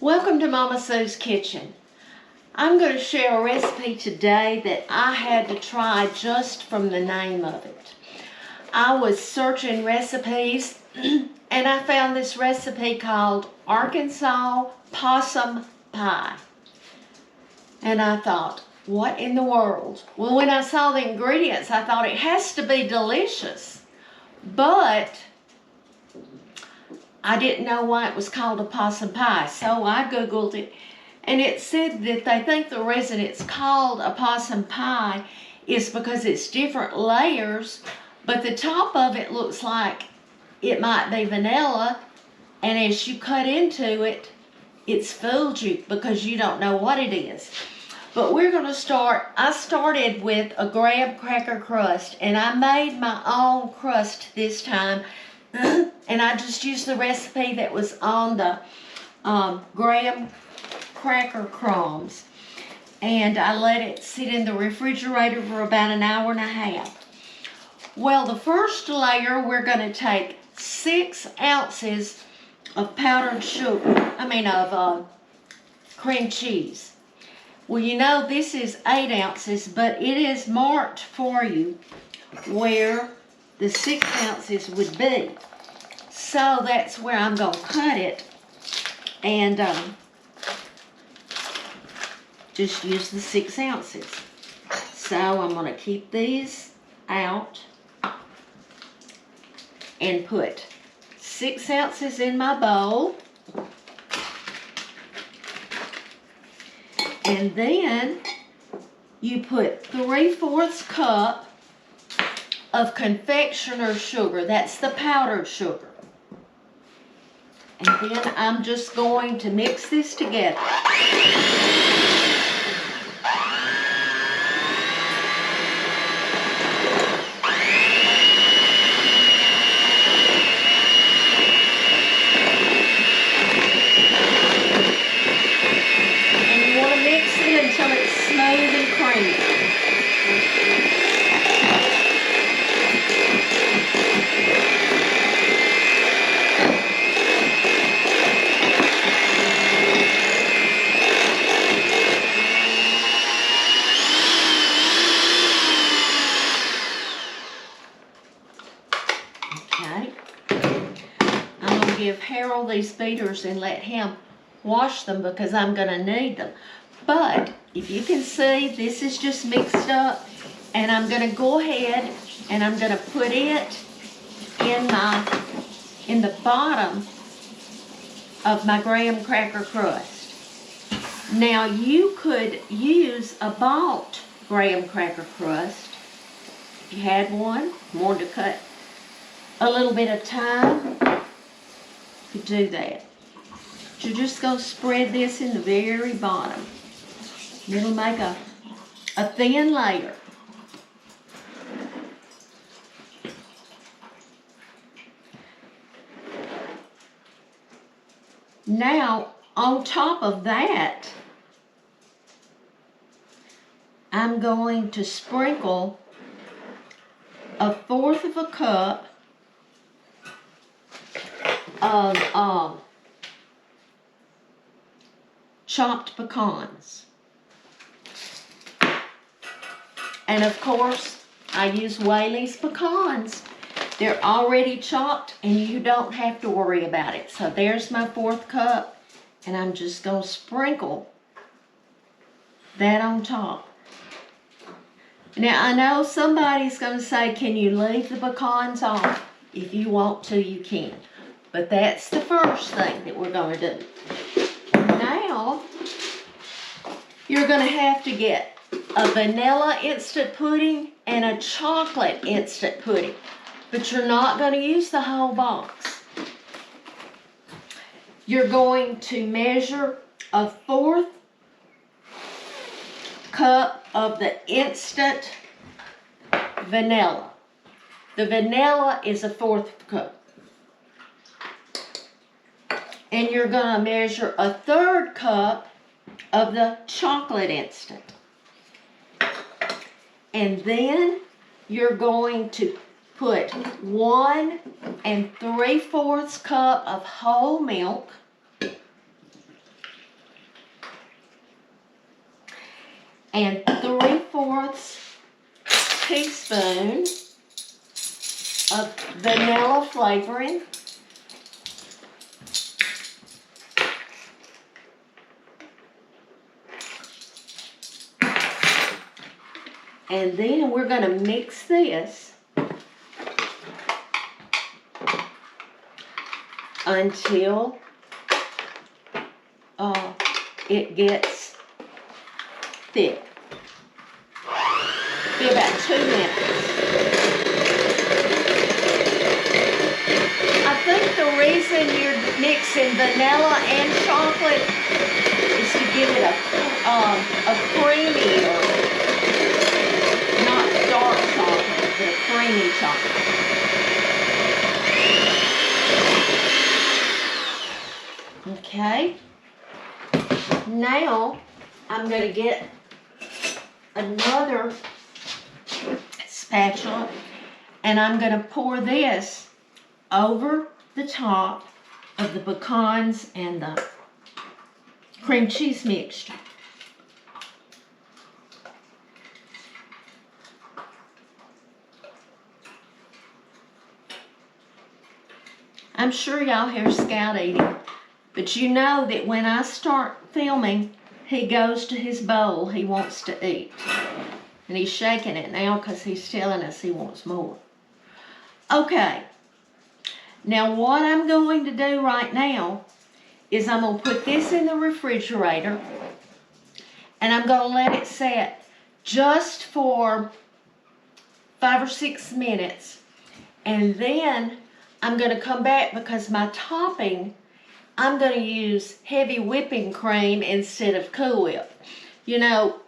Welcome to Mama Sue's Kitchen. I'm going to share a recipe today that I had to try just from the name of it. I was searching recipes and I found this recipe called Arkansas Possum Pie. And I thought, what in the world? Well, when I saw the ingredients, I thought it has to be delicious. But I didn't know why it was called a possum pie, so I Googled it, and it said that they think the reason it's called a possum pie is because it's different layers, but the top of it looks like it might be vanilla, and as you cut into it, it's fooled you because you don't know what it is. But we're going to I started with a graham cracker crust, and I made my own crust this time. And I just used the recipe that was on the graham cracker crumbs. And I let it sit in the refrigerator for about an hour and a half. Well, the first layer, we're going to take 6 ounces of powdered sugar, cream cheese. Well, you know, this is 8 ounces, but it is marked for you where the 6 ounces would be. So that's where I'm going to cut it and just use the 6 ounces. So I'm going to keep these out and put 6 ounces in my bowl. And then you put 3/4 cup of confectioner's sugar. That's the powdered sugar. And then I'm just going to mix this together. And you want to mix it until it's smooth and creamy. Okay, I'm going to give Harold these beaters and let him wash them because I'm going to need them. But if you can see, this is just mixed up, and I'm going to go ahead and I'm going to put it in the bottom of my graham cracker crust. Now you could use a bought graham cracker crust if you had one, wanted to cut a little bit of time, you could do that. You're just going to spread this in the very bottom. And it'll make a thin layer. Now, on top of that, I'm going to sprinkle 1/4 cup of chopped pecans. And of course, I use Whaley's pecans. They're already chopped and you don't have to worry about it. So there's my 1/4 cup, and I'm just going to sprinkle that on top. Now, I know somebody's going to say, can you leave the pecans off? If you want to, you can. But that's the first thing that we're going to do. Now, you're going to have to get a vanilla instant pudding and a chocolate instant pudding. But you're not going to use the whole box. You're going to measure 1/4 cup of the instant vanilla. The vanilla is 1/4 cup. And you're going to measure 1/3 cup of the chocolate instant. And then you're going to put 1 3/4 cup of whole milk and 3/4 teaspoon of vanilla flavoring. And then we're going to mix this until it gets thick. Be about 2 minutes. I think the reason you're mixing vanilla and chocolate is to give it a creamy, or not dark chocolate, but a creamy chocolate. Okay. Now I'm going to get another spatula, and I'm going to pour this over the top of the pecans and the cream cheese mixture. I'm sure y'all hear Scout eating, but you know that when I start filming, he goes to his bowl he wants to eat. And he's shaking it now because he's telling us he wants more. Okay. Now what I'm going to do right now is I'm going to put this in the refrigerator, and I'm going to let it set just for 5 or 6 minutes. And then I'm going to come back, because my topping, I'm going to use heavy whipping cream instead of Cool Whip. You know,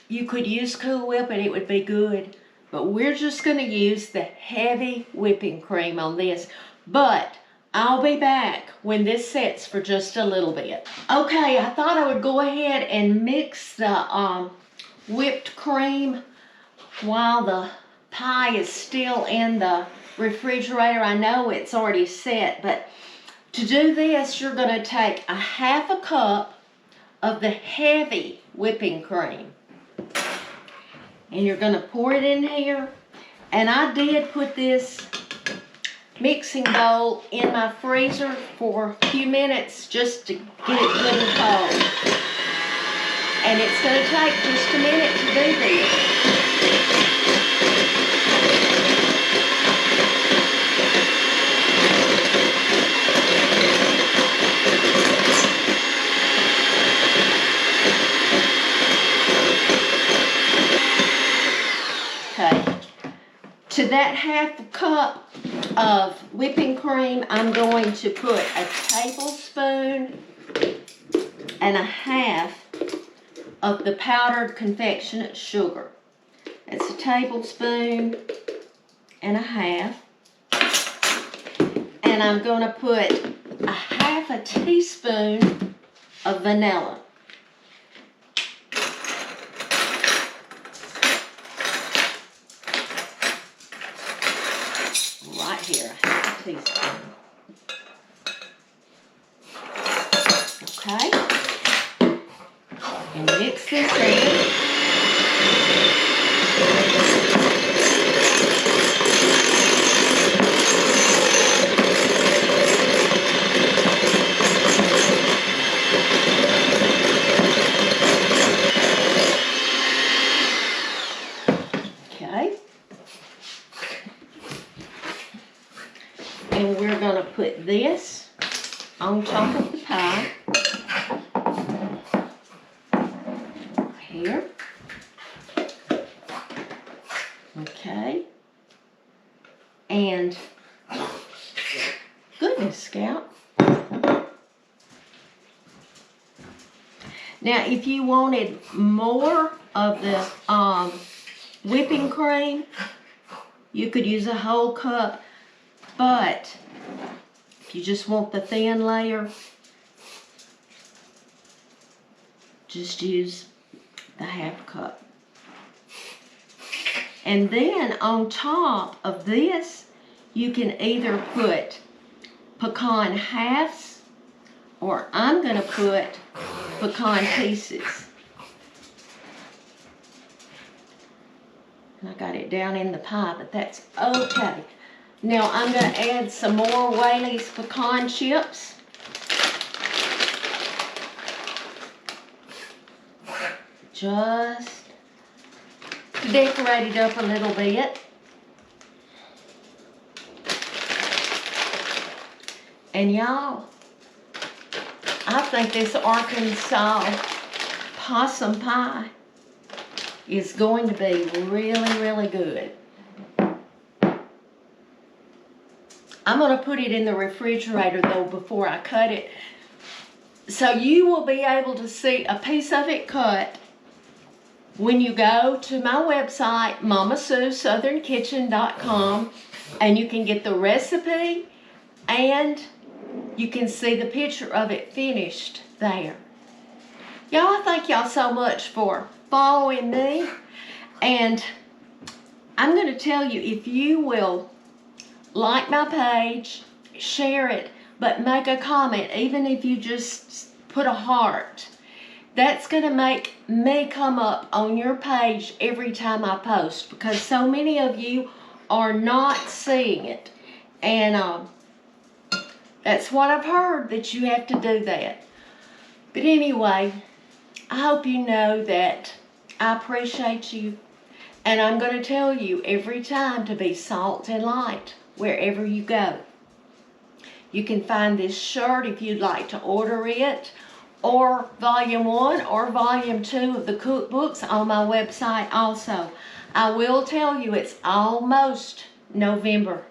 you could use Cool Whip and it would be good, but we're just going to use the heavy whipping cream on this. But I'll be back when this sets for just a little bit. Okay, I thought I would go ahead and mix the whipped cream while the pie is still in the refrigerator. I know it's already set, but to do this, you're going to take a 1/2 cup of the heavy whipping cream, and you're going to pour it in here. And I did put this mixing bowl in my freezer for a few minutes just to get it good and cold. And it's going to take just a minute to do this. To that 1/2 cup of whipping cream, I'm going to put a tablespoon and a 1/2 of the powdered confectionate sugar. It's a tablespoon and a 1/2. And I'm going to put a 1/2 teaspoon of vanilla. Right here, a 1/2 teaspoon. Okay. And mix this in. Okay. And we're going to put this on top of the pie. Here. Okay. And goodness, Scout. Now, if you wanted more of the whipping cream, you could use a whole cup. But if you just want the thin layer, just use the 1/2 cup. And then on top of this, you can either put pecan halves, or I'm going to put pecan pieces. And I got it down in the pie, but that's okay. Now I'm going to add some more Whaley's pecan chips. Just to decorate it up a little bit. And y'all, I think this Arkansas possum pie is going to be really, really good. I'm going to put it in the refrigerator though before I cut it. So you will be able to see a piece of it cut when you go to my website, MamaSueSouthernKitchen.com, and you can get the recipe and you can see the picture of it finished there. Y'all, I thank y'all so much for following me. And I'm going to tell you, if you will like my page, share it, but make a comment, even if you just put a heart. That's going to make me come up on your page every time I post, because so many of you are not seeing it. And that's what I've heard, that you have to do that. But anyway, I hope you know that I appreciate you. And I'm going to tell you every time to be salt and light wherever you go. You can find this shirt if you'd like to order it, or volume 1 or volume 2 of the cookbooks on my website also. I will tell you, it's almost November.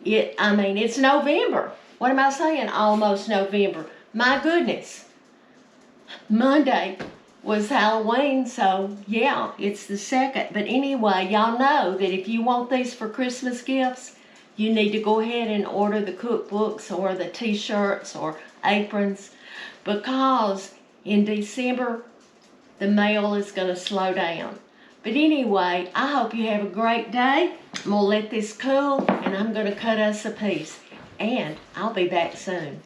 It's November. What am I saying? Almost November. My goodness. Monday was Halloween, so yeah, it's the 2nd. But anyway, y'all know that if you want these for Christmas gifts, you need to go ahead and order the cookbooks or the t-shirts or aprons, because in December, the mail is going to slow down. But anyway, I hope you have a great day. I'm going to let this cool, and I'm going to cut us a piece. And I'll be back soon.